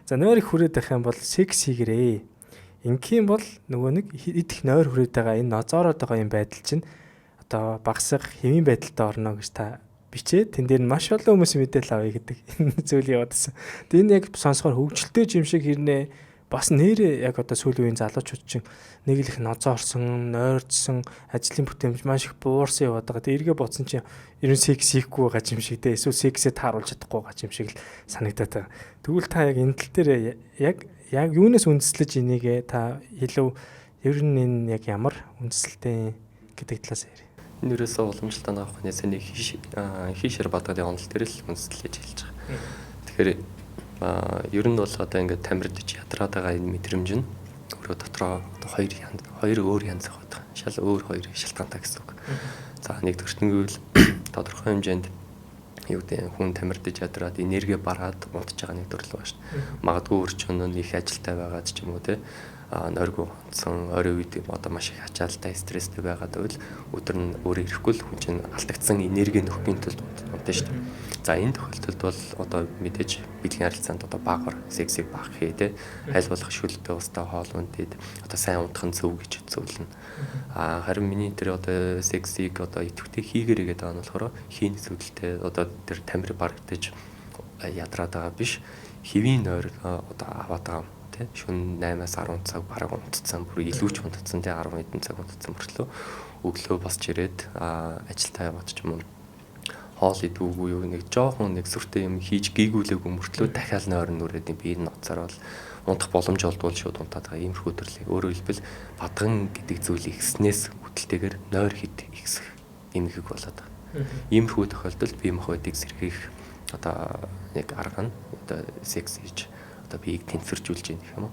За нойр их хүрээд байх юм бол секс хийгэрээ. Ингийн бол нөгөө нэг идэх нойр хүрээд байгаа энэ нозоороод байгаа юм байдал чинь одоо багсах хэвийн байдалтай орно гэж та бичээд тэн дээр нь маш олон хүмүүс мэдээлэл авъя гэдэг энэ зүйл яваадсан. Тэгээ энэ яг сонсохоор хөвгчлөлтэй юм шиг хэрнээ бас нэрээ яг одоо сүүлийн үеийн залуучууд чинь нэг л их нозоорсон, нойрдсон, ажлын бүтээмж маш их буурсан яваад байгаа. Тэгээ эргээ бодсон чинь ерөн секс хийхгүй байгаа юм шиг дээ. Эсвэл сексээ тааруулж чадахгүй байгаа юм шиг л санагдаад байгаа. Тэгвэл та яг энэ тал дээр яг юунаас үндэслэж энийгээ та илүү ер нь энэ яг ямар үндэслэлтэй гэдэг талаас ярив. Энэ юусоо уламжлалт авах хүнээс нэг хийшэр бадгад онол дээр л үндэслэж хэлж байгаа. Тэгэхээр ер нь бол одоо ингээд тамирдж ядраад байгаа энэ мэдрэмж нь өөрөө дотроо одоо хоёр өөр янз байгаа. Шал өөр хоёр шалтгаантай гэсэн үг. За нэгдүгürt нь гэвэл тодорхой хэмжээнд юу гэдэг хүн тамирдж ядраад энерги бараад унтж байгаа нэг төрлөө байна шүү дээ. Магадгүй өрчөн нь их ажилтай байгаа ч юм уу те нойргүй онцсон орой үед одоо маш их ачаалтай стресстэй байгаад байвал өдөр нь өөрөө ирэхгүй л хүн чинь алдагдсан энерги нөхөхийн тулд унтна шүү дээ. За энэ тохиолдолд бол одоо мэдээж бэлгийн харилцаанд одоо баагаар сексийг баах хээ те аль болох шүлтэй устай хоол унтээд одоо сайн унтах нь зөв гэж зөвлөнө. Харин миний тэр одоо сексийг одоо идэвхтэй хийгэрэй гэдэг нь болохоор хийний зүйлтэй одоо тэр тамир барагдаж ядраад байгаа биш хэвийн нойр одоо аваад байгаа шөнө 8-аас 10 цаг бараг унтцсан бүр илүү ч унтцсан те 10 хэдэн цаг унтцсан мөртлөө өглөө босч ирээд ажилдаа яваад ч юм уу хоол идвгүй юу нэг жоохон нэг сүртэй юм хийж гийгүүлээгүй мөртлөө дахиад нойр нүрээд би энэ ноцоор бол унтах боломж олдвол шууд унтаад байгаа иймэрхүү төрлийг өөрөөр хэлбэл бадган гэдэг зүйлийг ихснээс үүдэлтэйгээр нойр хит ихсэх эмгэг болоод байгаа. Иймэрхүү тохиолдолд бие махбодыг сэргийх одоо нэг арга нь одоо секс хийж одоо биеийг тэнцвэржүүлж яах юм уу?